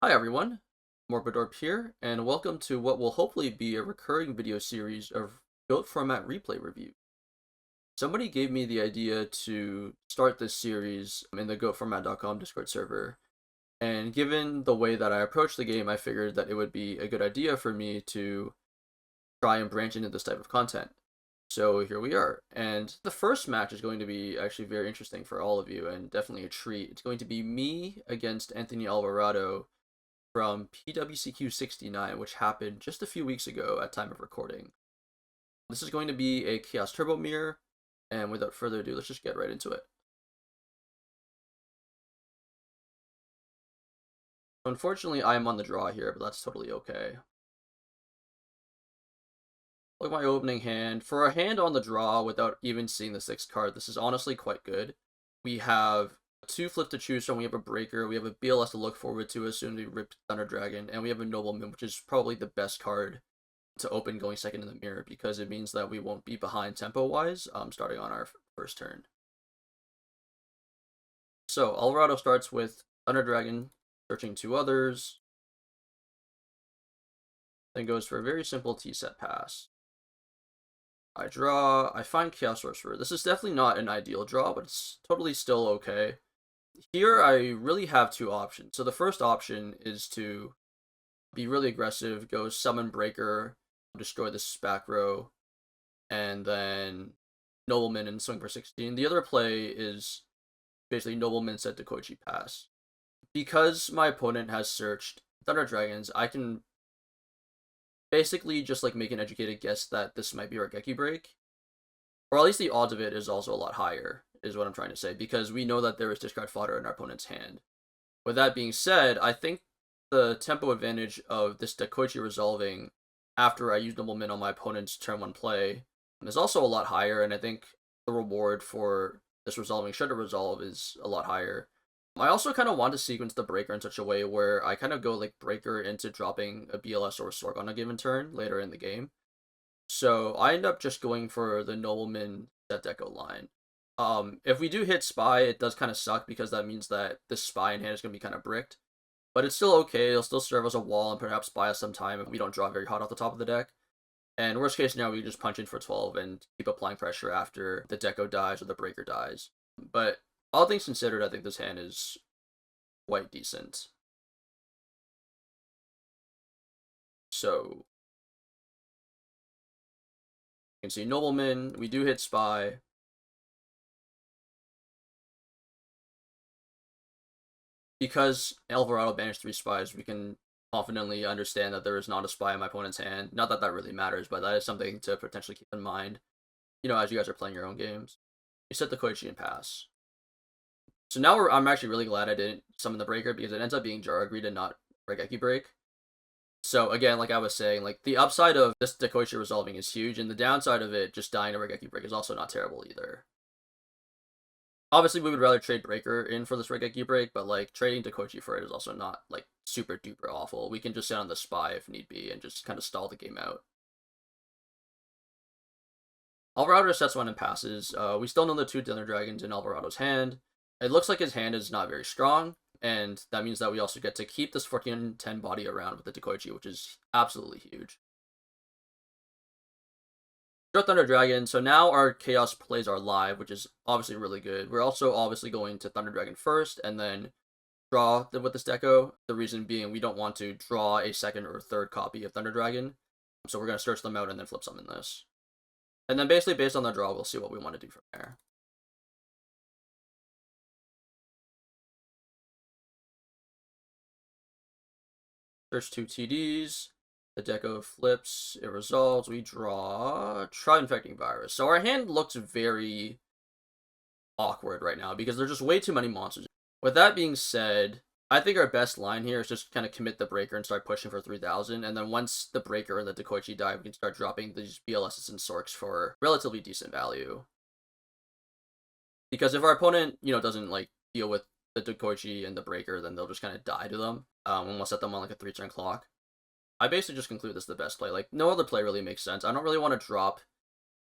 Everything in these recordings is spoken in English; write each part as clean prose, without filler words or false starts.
Hi everyone, Morppadorp here, and welcome to what will hopefully be a recurring video series of GOAT format replay review. Somebody gave me the idea to start this series in the goatformat.com Discord server, and given the way that I approach the game, I figured that it would be a good idea for me to try and branch into this type of content. So here we are, and the first match is going to be actually very interesting for all of you, and definitely a treat. It's going to be me against Anthony Alvarado from PWCQ 69, which happened just a few weeks ago at time of recording. This is going to be a Chaos Turbo Mirror, and without further ado, let's just get right into it. Unfortunately, I am on the draw here, but that's totally okay. Look at my opening hand. For a hand on the draw without even seeing the 6th card, this is honestly quite good. We have 2 flips to choose from. We have a Breaker, we have a BLS to look forward to as soon as we rip Thunder Dragon, and we have a Nobleman, which is probably the best card to open going second in the mirror because it means that we won't be behind tempo-wise starting on our first turn. So, Alvarado starts with Thunder Dragon, searching 2 others, then goes for a very simple T-set pass. I draw, I find Chaos Sorcerer. This is definitely not an ideal draw, but it's totally still okay. Here, I really have 2 options. So the first option is to be really aggressive, go Summon Breaker, destroy this back row, and then Nobleman and swing for 16. The other play is basically Nobleman set to Koichi pass. Because my opponent has searched Thunder Dragons, I can basically just like make an educated guess that this might be Raigeki Break. Or at least the odds of it is also a lot higher, is what I'm trying to say, because we know that there is discard fodder in our opponent's hand. With that being said, I think the tempo advantage of this Dekoichi resolving after I use Nobleman on my opponent's turn 1 play is also a lot higher, and I think the reward for this resolving should it resolve is a lot higher. I also kind of want to sequence the Breaker in such a way where I kind of go like Breaker into dropping a BLS or a Sork on a given turn later in the game. So I end up just going for the Nobleman set deco line. If we do hit Spy, it does kind of suck because that means that this Spy in hand is going to be kind of bricked. But it's still okay, it'll still serve as a wall and perhaps buy us some time if we don't draw very hot off the top of the deck. And worst case scenario, we can just punch in for 12 and keep applying pressure after the deco dies or the Breaker dies. But all things considered, I think this hand is quite decent. So, you can see Nobleman, we do hit Spy. Because Alvarado banished 3 spies, we can confidently understand that there is not a spy in my opponent's hand. Not that that really matters, but that is something to potentially keep in mind, as you guys are playing your own games. You set the Koichi and pass. So now I'm actually really glad I didn't summon the Breaker because it ends up being Jaragreed and not Raigeki Break. So again, like I was saying, like the upside of this Dekoichi resolving is huge, and the downside of it just dying to Raigeki Break is also not terrible either. Obviously, we would rather trade Breaker in for this Raigeki Break, but like trading Dekoichi for it is also not like super duper awful. We can just sit on the Spy if need be and just kind of stall the game out. Alvarado sets 1 and passes. We still know the 2 Thunder Dragons in Alvarado's hand. It looks like his hand is not very strong, and that means that we also get to keep this 14-10 body around with the Dekoichi, which is absolutely huge. Draw Thunder Dragon, so now our Chaos plays are live, which is obviously really good. We're also obviously going to Thunder Dragon first, and then draw with this deco. The reason being we don't want to draw a 2nd or 3rd copy of Thunder Dragon, so we're going to search them out and then flip summon this. And then basically based on the draw, we'll see what we want to do from there. Search 2 TDs. The deco flips, it resolves, we draw Infecting Virus. So our hand looks very awkward right now because there's just way too many monsters. With that being said, I think our best line here is just kind of commit the Breaker and start pushing for 3,000, and then once the Breaker and the Dekoichi die, we can start dropping these BLSs and Sorks for relatively decent value. Because if our opponent, doesn't like deal with the Dekoichi and the Breaker, then they'll just kind of die to them, and we'll set them on like a 3-turn clock. I basically just conclude this is the best play. Like, no other play really makes sense. I don't really want to drop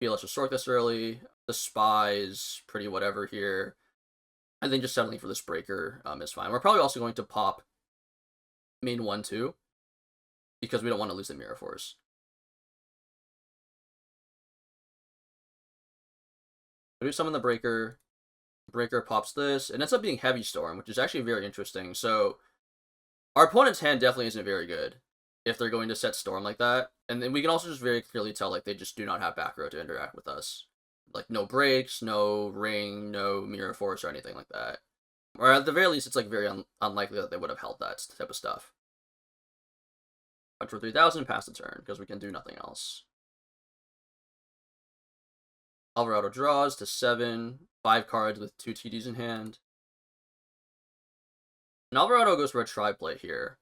BLS or Sork this early. The Spy is pretty whatever here. I think just settling for this Breaker is fine. We're probably also going to pop main 1-2, because we don't want to lose the Mirror Force. We do summon the Breaker. Breaker pops this. It ends up being Heavy Storm, which is actually very interesting. So our opponent's hand definitely isn't very good if they're going to set Storm like that. And then we can also just very clearly tell, like, they just do not have back row to interact with us. Like, no breaks, no ring, no Mirror Force, or anything like that. Or at the very least, it's, like, very unlikely that they would have held that type of stuff. Punch for 3,000, pass the turn, because we can do nothing else. Alvarado draws to 7, 5 cards with 2 TDs in hand. And Alvarado goes for a Tribe play here.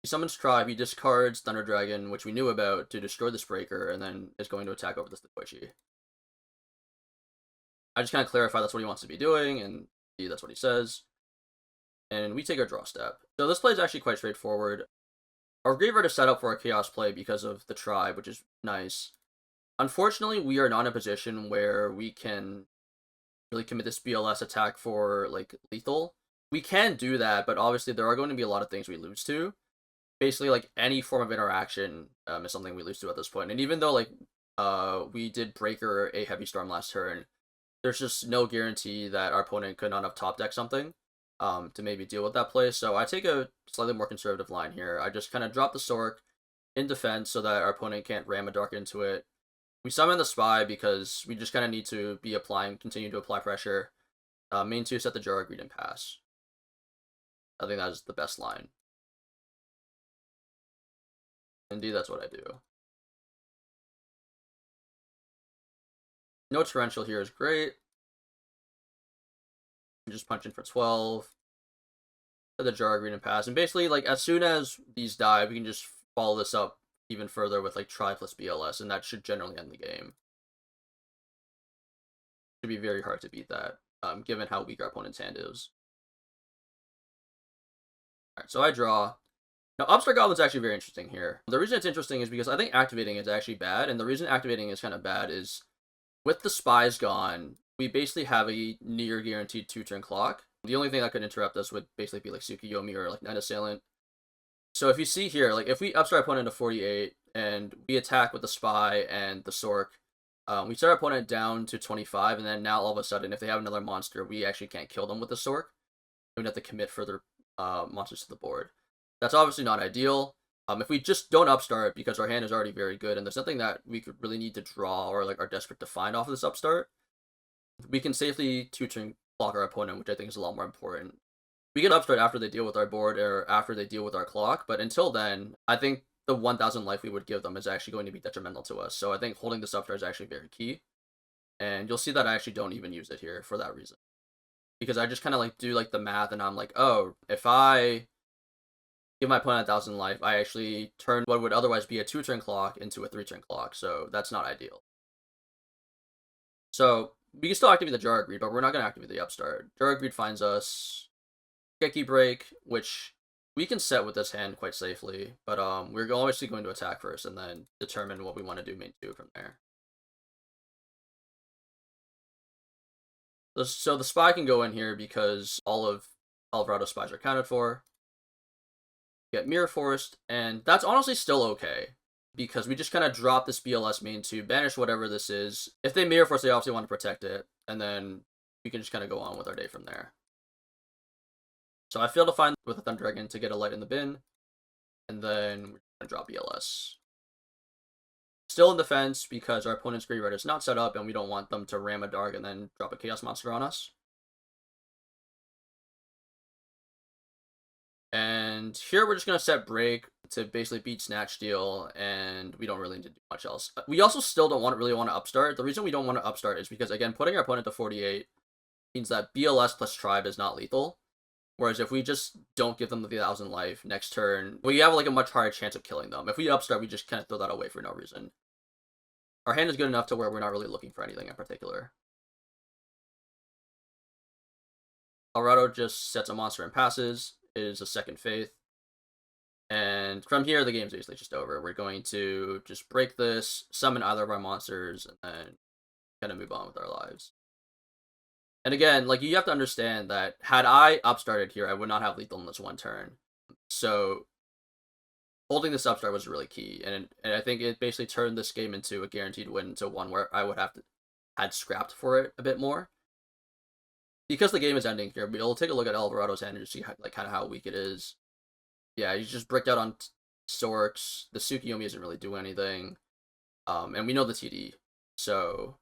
He summons Tribe, he discards Thunder Dragon, which we knew about, to destroy this Breaker, and then is going to attack over this Takoichi. I just kind of clarify that's what he wants to be doing, and that's what he says. And we take our draw step. So this play is actually quite straightforward. Our graveyard is set up for a Chaos play because of the Tribe, which is nice. Unfortunately, we are not in a position where we can really commit this BLS attack for, like, lethal. We can do that, but obviously there are going to be a lot of things we lose to. Basically, like, any form of interaction is something we lose to at this point. And even though, like, we did Breaker a Heavy Storm last turn, there's just no guarantee that our opponent could not have top decked something to maybe deal with that play. So I take a slightly more conservative line here. I just kind of drop the Sork in defense so that our opponent can't ram a Dark into it. We summon the Spy because we just kind of need to be continue to apply pressure. Main 2, set the Jar, Greed, and pass. I think that is the best line. Indeed, that's what I do. No Torrential here is great. Just punch in for 12. Set the Jar, Greed, and pass. And basically, like, as soon as these die, we can just follow this up even further with, like, Tri plus BLS, and that should generally end the game. Should be very hard to beat that, given how weak our opponent's hand is. Alright, so I draw. Now, Upstart Goblin's actually very interesting here. The reason it's interesting is because I think activating is actually bad, and the reason activating is kind of bad is, with the Spies gone, we basically have a near guaranteed 2-turn clock. The only thing that could interrupt us would basically be, like, Tsukiyomi or, like, Night Assailant. So if you see here, like, if we upstart our opponent to 48, and we attack with the Spy and the Sork, we start our opponent down to 25, and then now all of a sudden, if they have another monster, we actually can't kill them with the Sork. We have to commit further monsters to the board. That's obviously not ideal. If we just don't upstart because our hand is already very good, and there's nothing that we could really need to draw or, like, are desperate to find off of this upstart, we can safely 2-turn block our opponent, which I think is a lot more important. We can upstart after they deal with our board or after they deal with our clock, but until then, I think the 1,000 life we would give them is actually going to be detrimental to us. So I think holding this upstart is actually very key. And you'll see that I actually don't even use it here for that reason. Because I just kind of, like, do, like, the math, and I'm like, oh, if I give my opponent 1,000 life, I actually turn what would otherwise be a 2-turn clock into a 3-turn clock. So that's not ideal. So we can still activate the Jar of Greed, but we're not going to activate the upstart. Jar of Greed finds us. Geki Break, which we can set with this hand quite safely, but we're obviously going to attack first and then determine what we want to do main 2 from there. So the Spy can go in here because all of Alvarado's Spies are accounted for. Get Mirror Forest, and that's honestly still okay, because we just kind of drop this BLS main 2, banish whatever this is. If they Mirror Force, they obviously want to protect it, and then we can just kind of go on with our day from there. So I fail to find with a Thunder Dragon to get a light in the bin, and then we're going to drop BLS. Still in defense because our opponent's graveyard is not set up, and we don't want them to ram a Dark and then drop a Chaos Monster on us. And here we're just going to set Break to basically beat Snatch Steal, and we don't really need to do much else. We also still don't really want to upstart. The reason we don't want to upstart is because, again, putting our opponent to 48 means that BLS plus Tribe is not lethal. Whereas if we just don't give them the 1,000 life next turn, we have, like, a much higher chance of killing them. If we upstart, we just kind of throw that away for no reason. Our hand is good enough to where we're not really looking for anything in particular. Alvarado just sets a monster and passes. It is a Second Faith. And from here, the game's basically just over. We're going to just break this, summon either of our monsters, and then kind of move on with our lives. And again, like, you have to understand that had I upstarted here, I would not have lethal in this one turn. So holding this upstart was really key, and I think it basically turned this game into a guaranteed win to one where I would have to had scrapped for it a bit more. Because the game is ending here, we'll take a look at Alvarado's hand and see how, like kind of how weak it is. Yeah, he's just bricked out on Sorks. The Tsukiyomi isn't really doing anything. And we know the TD, so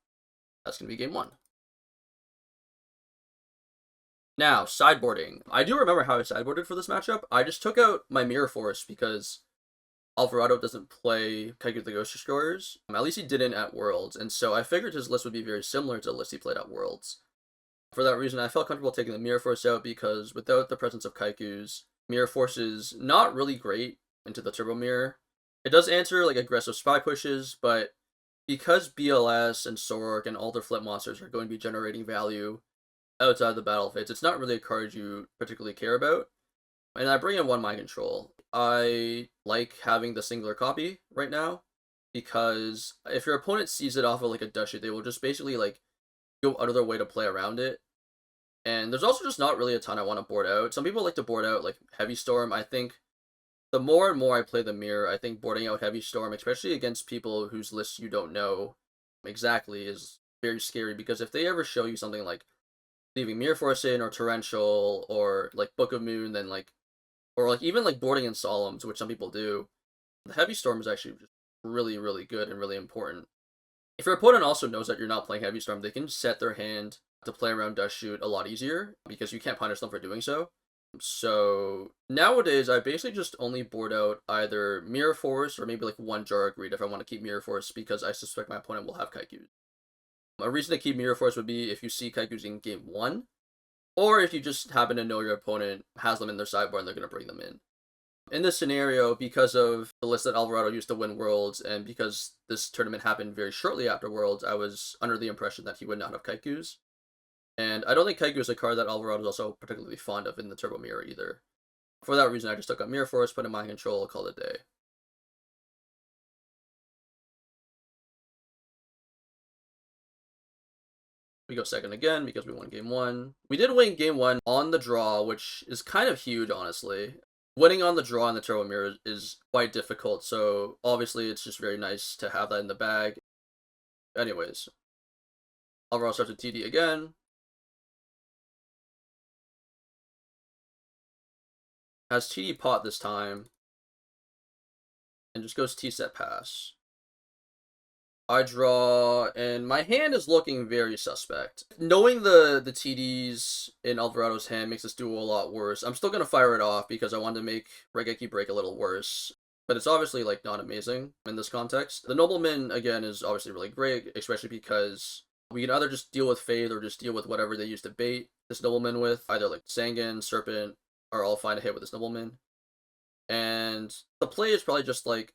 that's gonna be game one. Now, sideboarding. I do remember how I sideboarded for this matchup. I just took out my Mirror Force because Alvarado doesn't play Kaiku the Ghost Destroyers. At least he didn't at Worlds, and so I figured his list would be very similar to the list he played at Worlds. For that reason, I felt comfortable taking the Mirror Force out because without the presence of Kaikus, Mirror Force is not really great into the Turbo Mirror. It does answer like aggressive spy pushes, but because BLS and Sork and all their flip monsters are going to be generating value outside the battle phase, it's not really a card you particularly care about. And I bring in one Mind Control. I like having the singular copy right now because if your opponent sees it off of like a Dushit, they will just basically like go out of their way to play around it. And there's also just not really a ton I want to board out. Some people like to board out like Heavy Storm. I think the more and more I play the Mirror, I think boarding out Heavy Storm, especially against people whose lists you don't know exactly, is very scary because if they ever show you something like leaving Mirror Force in or Torrential or like Book of Moon, then like or like even like boarding in Solemns, which some people do, the Heavy Storm is actually just really, really good and really important. If your opponent also knows that you're not playing Heavy Storm, they can set their hand to play around Dust Shoot a lot easier because you can't punish them for doing so. So nowadays, I basically just only board out either Mirror Force or maybe like one Jar of Greed if I want to keep Mirror Force because I suspect my opponent will have Kaikus. A reason to keep Mirror Force would be if you see Kaikus in game 1, or if you just happen to know your opponent has them in their sideboard and they're going to bring them in. In this scenario, because of the list that Alvarado used to win Worlds, and because this tournament happened very shortly after Worlds, I was under the impression that he would not have Kaikus. And I don't think Kaiku is a card that Alvarado is also particularly fond of in the Turbo Mirror either. For that reason, I just took out Mirror Force, put in Mind Control, called it a day. We go second again because we won game 1. We did win game 1 on the draw, which is kind of huge, honestly. Winning on the draw in the Turbo Mirror is quite difficult, so obviously it's just very nice to have that in the bag. Anyways, Alvarado starts with TD again. Has TD pot this time, and just goes T-set pass. I draw, and my hand is looking very suspect. Knowing the TDs in Alvarado's hand makes this duel a lot worse. I'm still going to fire it off because I wanted to make Regeki break a little worse. But it's obviously, like, not amazing in this context. The Nobleman, again, is obviously really great, especially because we can either just deal with Fade or just deal with whatever they use to bait this Nobleman with. Either, like, Sangan, Serpent are all fine to hit with this Nobleman. And the play is probably just, like,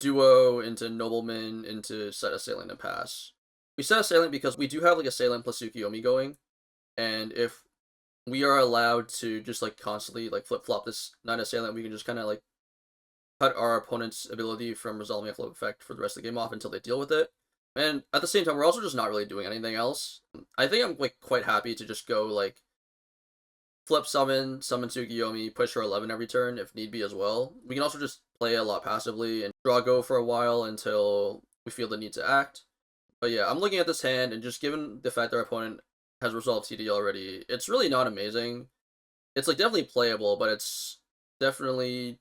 duo into Nobleman into set Assailant and pass. We set Assailant because we do have like Assailant plus Tsukiyomi going, and if we are allowed to just like constantly like flip-flop this Knight Assailant, we can just kind of like cut our opponent's ability from resolving a flip effect for the rest of the game off until they deal with it. And at the same time, we're also just not really doing anything else. I think I'm like quite happy to just go like flip summon Tsukiyomi, push for 11 every turn if need be as well. We can also just play a lot passively and draw go for a while until we feel the need to act. But yeah, I'm looking at this hand, and just given the fact that our opponent has resolved TD already, it's really not amazing. It's like definitely playable, but it's definitely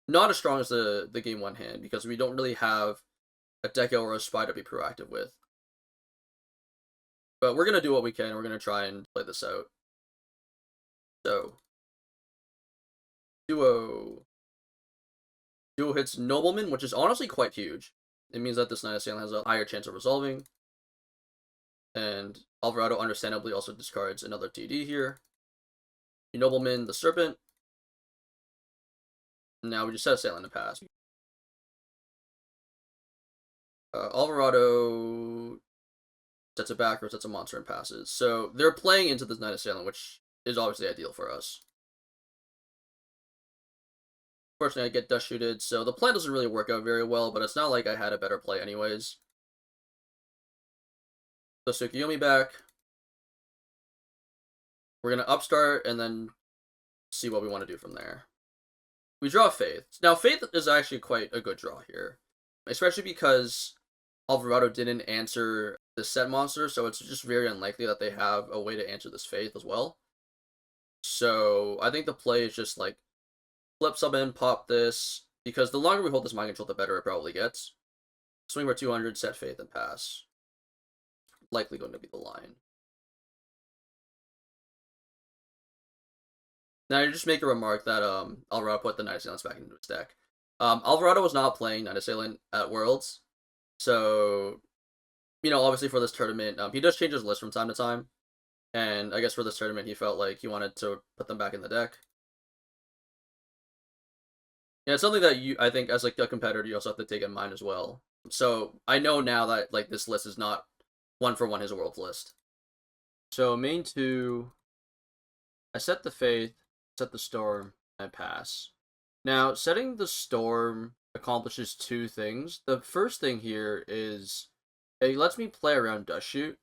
not as strong as the game 1 hand because we don't really have a Deco or a Spy to be proactive with. But we're going to do what we can. We're going to try and play this out. So, Duo hits Nobleman, which is honestly quite huge. It means that this Knight Assailant has a higher chance of resolving. And Alvarado understandably also discards another TD here. Nobleman, the Serpent. Now we just set Assailant to pass. Alvarado sets it back or sets a monster and passes. So they're playing into this Knight Assailant, which is obviously ideal for us. Unfortunately, I get Dust Shooted, so the plan doesn't really work out very well, but it's not like I had a better play anyways. So Tsukiyomi back. We're going to upstart and then see what we want to do from there. we draw Faith. Now, Faith is actually quite a good draw here, especially because Alvarado didn't answer the set monster, so it's just very unlikely that they have a way to answer this Faith as well. So I think the play is just like flip summon, pop this, because the longer we hold this mind control, the better it probably gets. Swing for 200, set Faith, and pass. Likely going to be the line. Now, I just make a remark that Alvarado put the Night Assailants back into his deck. Alvarado was not playing Night Assailant at Worlds, so, you know, obviously for this tournament, he does change his list from time to time, and I guess for this tournament, he felt like he wanted to put them back in the deck. Yeah, it's something that I think, as like a competitor, you also have to take in mind as well. So I know now that like this list is not one for one his Worlds list. So main 2, I set the Faith, set the Storm, and pass. Now, setting the Storm accomplishes 2 things. The first thing here is it lets me play around Dust Shoot.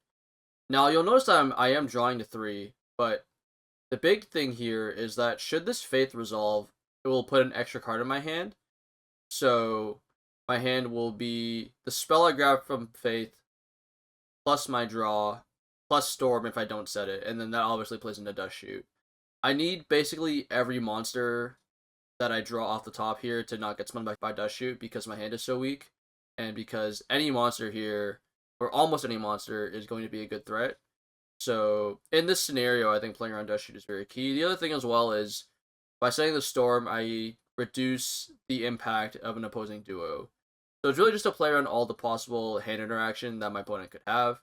Now, you'll notice that I am drawing to 3, but the big thing here is that should this Faith resolve, it will put an extra card in my hand. So my hand will be the spell I grab from Faith, plus my draw, plus Storm if I don't set it, and then that obviously plays into Dust Shoot. I need basically every monster that I draw off the top here to not get spun back by Dust Shoot because my hand is so weak, and because any monster here, or almost any monster, is going to be a good threat. So in this scenario, I think playing around Dust Shoot is very key. The other thing as well is, by setting the Storm, I reduce the impact of an opposing duo. So it's really just to play around all the possible hand interaction that my opponent could have,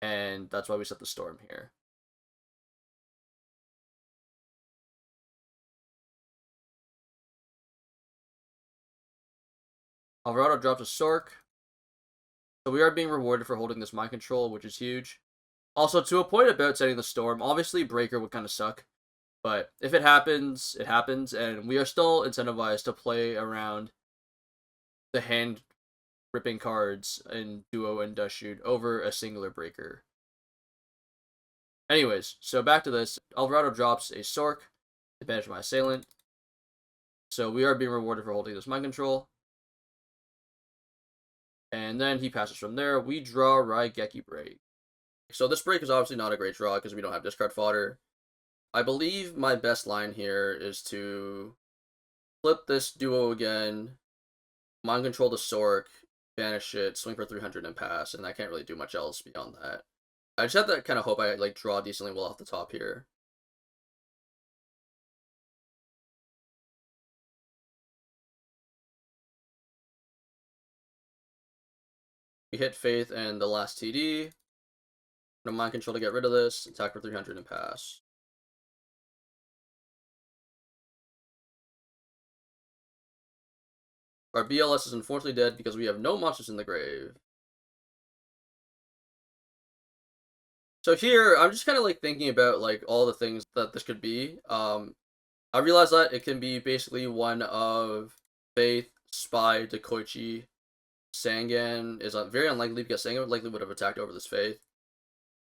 and that's why we set the Storm here. Alvarado drops a Sork. So we are being rewarded for holding this mind control, which is huge. Also, to a point about setting the Storm, obviously Breaker would kind of suck. But if it happens, it happens, and we are still incentivized to play around the hand-ripping cards in Duo and Dust Shoot over a singular Breaker. Anyways, so back to this. Alvarado drops a Sork to banish my Assailant. So we are being rewarded for holding this mind control. And then he passes from there. We draw Raigeki Break. So this break is obviously not a great draw because we don't have discard fodder. I believe my best line here is to flip this duo again, mind control the Sork, banish it, swing for 300 and pass, and I can't really do much else beyond that. I just have to kind of hope I like draw decently well off the top here. We hit Faith and the last TD. No mind control to get rid of this. Attack for 300 and pass. Our BLS is unfortunately dead because we have no monsters in the grave. So here, I'm just kind of like thinking about like all the things that this could be. I realize that it can be basically one of Faith, Spy, Dekoichi, Sangan is very unlikely because Sangan likely would have attacked over this Faith,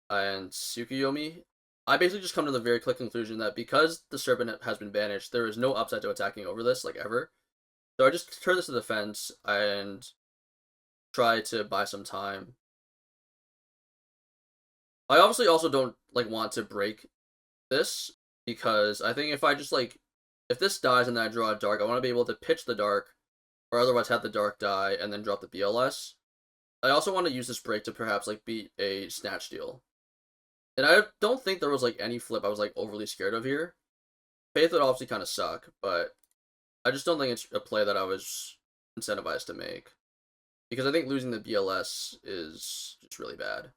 and Tsukuyomi. I basically just come to the very quick conclusion that because the Serpent has been banished, there is no upside to attacking over this, like ever. So I just turn this to defense and try to buy some time. I obviously also don't like want to break this because I think if I just like if this dies and then I draw a dark, I want to be able to pitch the dark or otherwise have the dark die and then drop the BLS. I also want to use this break to perhaps like beat a snatch steal. And I don't think there was like any flip I was like overly scared of here. Faith would obviously kind of suck, but I just don't think it's a play that I was incentivized to make. Because I think losing the BLS is just really bad.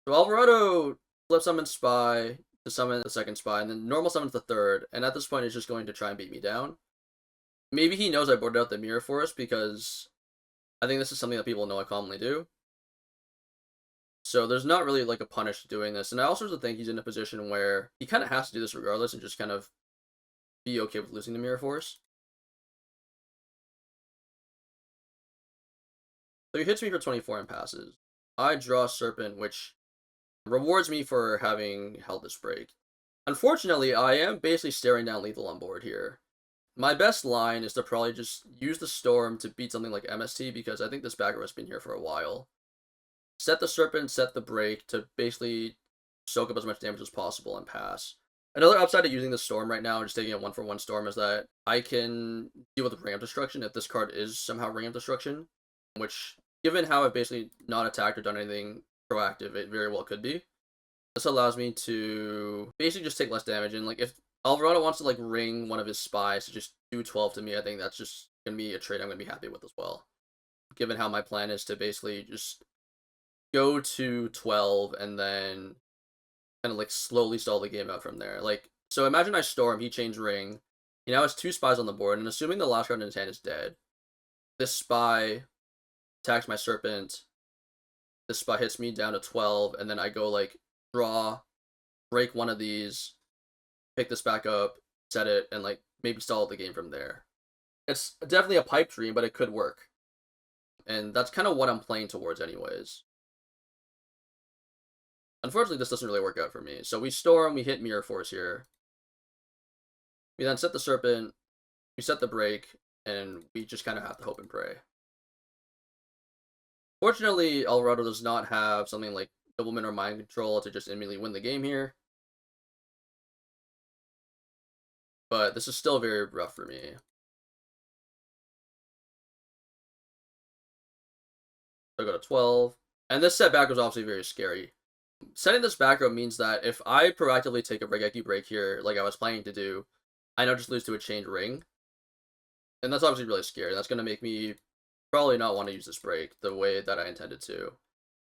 So Alvarado flip summons Spy to summon the second Spy, and then normal summons the third, and at this point he's just going to try and beat me down. Maybe he knows I boarded out the Mirror Forest because I think this is something that people know I commonly do. So there's not really like a punish to doing this, and I also think he's in a position where he kind of has to do this regardless and just kind of be okay with losing the Mirror Force. So he hits me for 24 and passes. I draw Serpent, which rewards me for having held this break. Unfortunately, I am basically staring down lethal on board here. My best line is to probably just use the Storm to beat something like MST, because I think this backer has been here for a while. Set the Serpent, set the Break to basically soak up as much damage as possible and pass. Another upside of using the Storm right now and just taking a 1-for-1 Storm is that I can deal with Ring of Destruction if this card is somehow Ring of Destruction, which, given how I've basically not attacked or done anything proactive, it very well could be. This allows me to basically just take less damage, and like if Alvarado wants to like ring one of his spies to just do 12 to me, I think that's just gonna be a trade I'm gonna be happy with as well. Given how my plan is to basically just go to 12 and then kind of like slowly stall the game out from there. Like, so imagine I Storm, he chains ring. He now has 2 spies on the board, and assuming the last card in his hand is dead, this spy attacks my Serpent. This spy hits me down to 12, and then I go like draw, break one of these, pick this back up, set it, and like maybe stall the game from there. It's definitely a pipe dream, but it could work. And that's kind of what I'm playing towards anyways. Unfortunately, this doesn't really work out for me. So we Storm, we hit Mirror Force here. We then set the Serpent, we set the break, and we just kind of have to hope and pray. Fortunately, Alvarado does not have something like Doublemint or Mind Control to just immediately win the game here. But this is still very rough for me. I go to 12. And this setback was obviously very scary. Setting this back row means that if I proactively take a Regeki break here, like I was planning to do, I now just lose to a chained ring. And that's obviously really scary. That's going to make me probably not want to use this break the way that I intended to.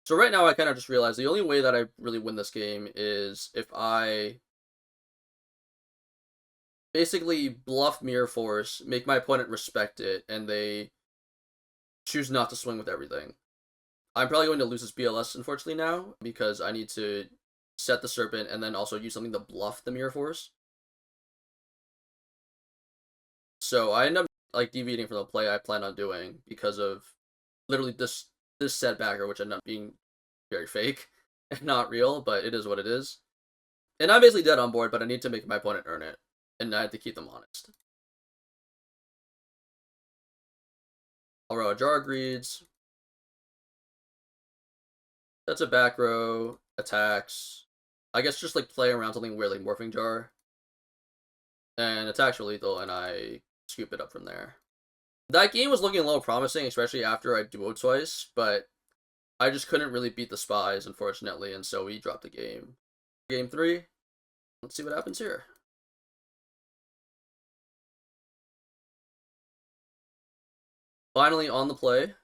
So right now I kind of just realized the only way that I really win this game is if I basically bluff Mirror Force, make my opponent respect it, and they choose not to swing with everything. I'm probably going to lose this BLS, unfortunately, now, because I need to set the Serpent and then also use something to bluff the Mirror Force. So I end up like deviating from the play I plan on doing because of literally this setbacker, which ended up being very fake and not real, but it is what it is. And I'm basically dead on board, but I need to make my opponent earn it, and I have to keep them honest. Alvarado Jar agrees. That's a back row, attacks. I guess just like play around something weird like Morphing Jar. And attacks for lethal, and I scoop it up from there. That game was looking a little promising, especially after I duo twice, but I just couldn't really beat the spies, unfortunately, and so we dropped the game. Game 3. Let's see what happens here. Finally on the play.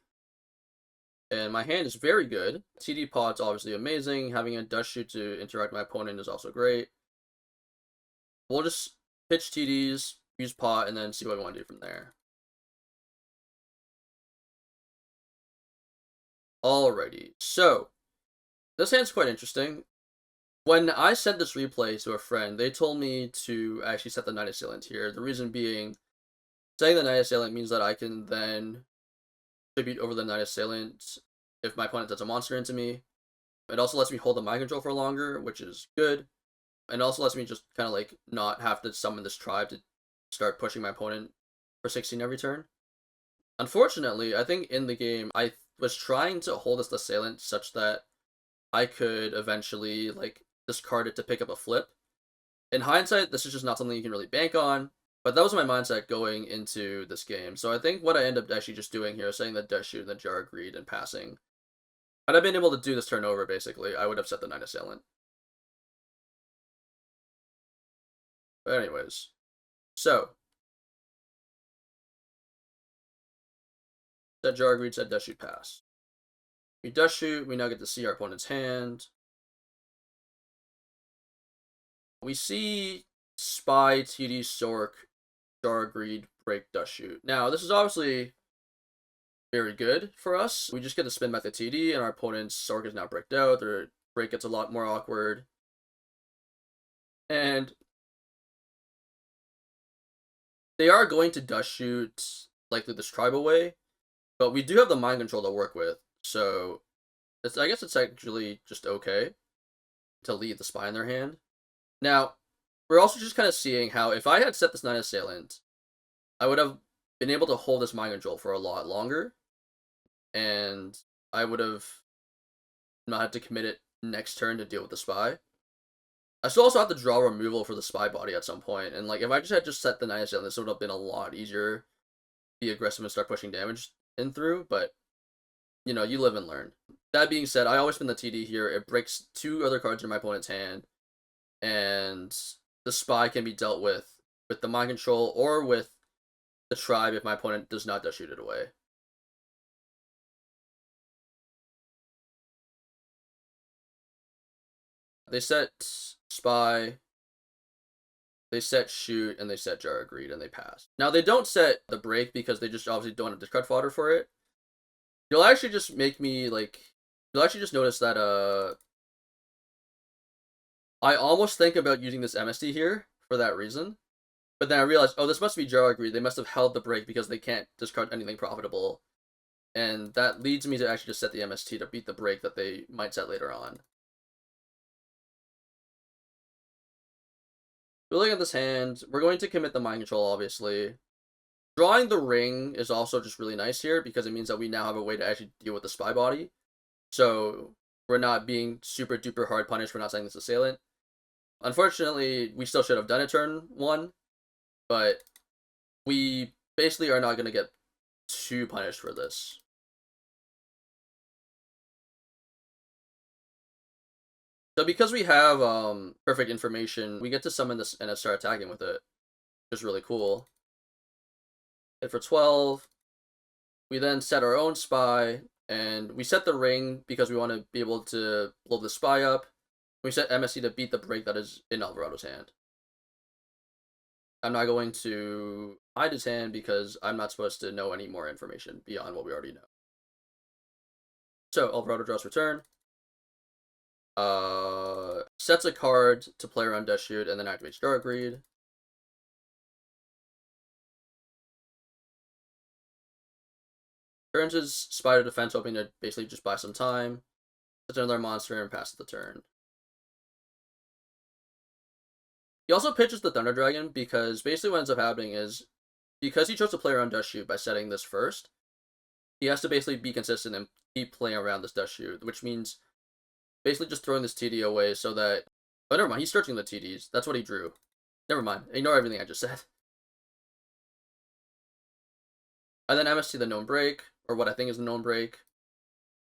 And my hand is very good. TD Pot's obviously amazing. Having a Dust Shoot to interact with my opponent is also great. We'll just pitch TDs, use Pot, and then see what we want to do from there. Alrighty, so this hand's quite interesting. When I sent this replay to a friend, they told me to actually set the Night Assailant here. The reason being, setting the Night Assailant means that I can then tribute over the Night Assailant if my opponent does a monster into me. It also lets me hold the Mind Control for longer, which is good. And also lets me just kind of like not have to summon this tribe to start pushing my opponent for 16 every turn. Unfortunately, I think in the game, I was trying to hold this Assailant such that I could eventually like discard it to pick up a flip. In hindsight, this is just not something you can really bank on, but that was my mindset going into this game. So I think what I end up actually just doing here is setting the Dust Shoot and the Jar Agreed and passing. Had I been able to do this turnover, basically, I would have set the Night Assailant. But anyways, so that Jar Agreed, said Dust Shoot, pass. We Dust Shoot, we now get to see our opponent's hand. We see Spy, TD, Sork, Jar Agreed, Break, Dust Shoot. Now, this is obviously very good for us. We just get to spin back the TD, and our opponent's Sork is now bricked out. Their break gets a lot more awkward. And they are going to Dust Shoot, likely this tribal way, but we do have the Mind Control to work with, so I guess it's actually just okay to leave the spy in their hand. Now, we're also just kind of seeing how if I had set this Night Assailant, I would have been able to hold this mind control for a lot longer, and I would have not had to commit it next turn to deal with the spy. I still also have to draw removal for the spy body at some point, and like if I just had set the Night Assailant, this would have been a lot easier. Be aggressive and start pushing damage in through, but you know, you live and learn. That being said, I always spin the TD here. It breaks 2 other cards in my opponent's hand, and the spy can be dealt with the mind control or with the tribe if my opponent does not just shoot it away. They set spy, they set shoot, and they set jar agreed, and they pass. Now they don't set the break because they just obviously don't have discard fodder for it. You'll actually just make me like, you'll actually just notice that I almost think about using this MST here for that reason. But then I realized, oh, this must be jar agreed. They must have held the break because they can't discard anything profitable. And that leads me to actually just set the MST to beat the break that they might set later on. Looking at this hand, we're going to commit the mind control, obviously. Drawing the ring is also just really nice here because it means that we now have a way to actually deal with the spy body. So we're not being super duper hard punished for not setting this assailant. Unfortunately, we still should have done it turn 1, but we basically are not going to get too punished for this. So because we have perfect information, we get to summon this and start attacking with it, which is really cool. Hit for 12. We then set our own spy, and we set the ring because we want to be able to blow the spy up. We set MSC to beat the break that is in Alvarado's hand. I'm not going to hide his hand because I'm not supposed to know any more information beyond what we already know. So Alvarado draws return. Sets a card to play around Death Shoot and then activates Jar Agreed. Turns his Spider Defense, hoping to basically just buy some time. Sets another monster and passes the turn. He also pitches the Thunder Dragon because basically what ends up happening is, because he chose to play around Death Shoot by setting this first, he has to basically be consistent and keep playing around this Death Shoot, which means basically just throwing this TD away so that... Oh, never mind, he's searching the TDs. That's what he drew. Never mind, ignore everything I just said. And then MST the known break, or what I think is the known break.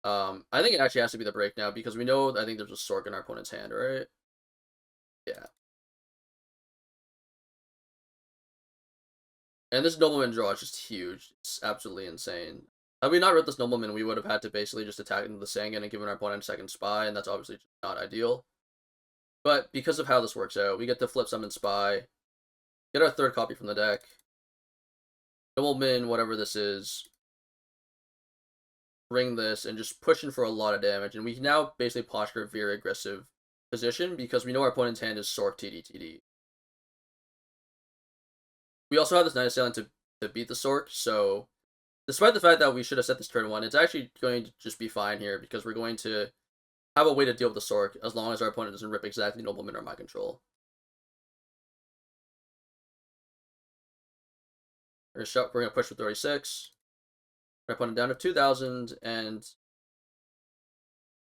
I think it actually has to be the break now, because we know, I think there's a Sork in our opponent's hand, right? Yeah. And this Nobleman draw is just huge. It's absolutely insane. Had we not read this Nobleman, we would have had to basically just attack into the Sangan and given our opponent a second spy, and that's obviously not ideal. But because of how this works out, we get to flip summon spy, get our 3rd copy from the deck, Nobleman, whatever this is, ring this, and just pushing for a lot of damage. And we can now basically posture a very aggressive position because we know our opponent's hand is Sork TD. We also have this Night Assailant to beat the Sork, so despite the fact that we should have set this turn 1, it's actually going to just be fine here because we're going to have a way to deal with the Sork as long as our opponent doesn't rip exactly Nobleman or Mind Control. We're going to push for 36. Our opponent down to 2,000, and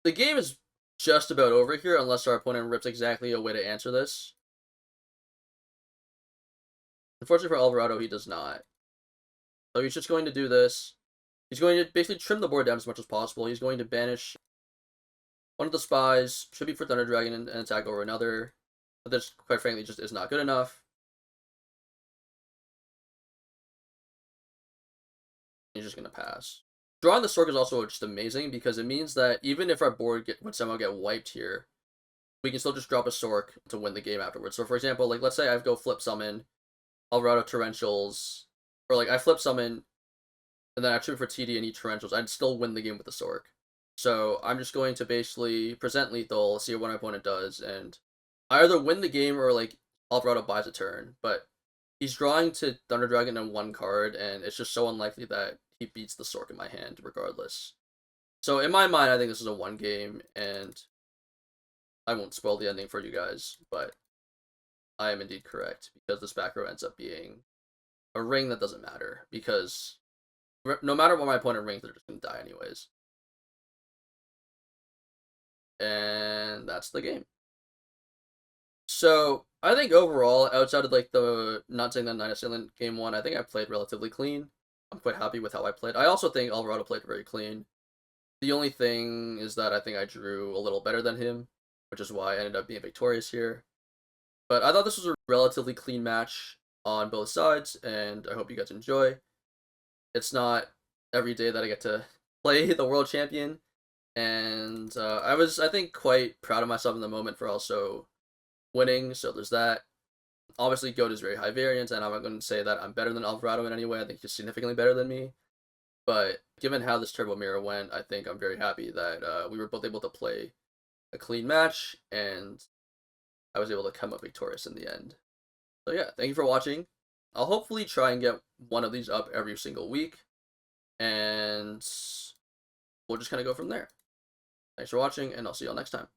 the game is just about over here unless our opponent rips exactly a way to answer this. Unfortunately for Alvarado, he does not. So he's just going to do this. He's going to basically trim the board down as much as possible. He's going to banish one of the spies, should be for Thunder Dragon, and attack over another. But this, quite frankly, just is not good enough. He's just going to pass. Drawing the Sork is also just amazing because it means that even if our board would somehow get wiped here, we can still just drop a Sork to win the game afterwards. So for example, like let's say I go flip summon Alvarado Torrentials, or like I flip summon and then I trip for TD and eat Torrentials, I'd still win the game with the Sork. So I'm just going to basically present lethal, see what my opponent does, and I either win the game or like Alvarado buys a turn, but he's drawing to Thunder Dragon in 1 card, and it's just so unlikely that he beats the Sork in my hand regardless. So in my mind, I think this is a 1 game, and I won't spoil the ending for you guys, but I am indeed correct, because this back row ends up being a ring that doesn't matter, because no matter what my opponent rings, they're just going to die anyways. And that's the game. So, I think overall, outside of like the not saying that Nine Assailant game 1, I think I played relatively clean. I'm quite happy with how I played. I also think Alvarado played very clean. The only thing is that I think I drew a little better than him, which is why I ended up being victorious here. But I thought this was a relatively clean match on both sides, and I hope you guys enjoy. It's not every day that I get to play the world champion, and I was, I think, quite proud of myself in the moment for also winning, so there's that. Obviously, GOAT is very high variance, and I'm not going to say that I'm better than Alvarado in any way. I think he's significantly better than me. But given how this Turbo Mirror went, I think I'm very happy that we were both able to play a clean match, and I was able to come up victorious in the end. So yeah, thank you for watching. I'll hopefully try and get one of these up every single week, and we'll just kind of go from there. Thanks for watching, and I'll see y'all next time.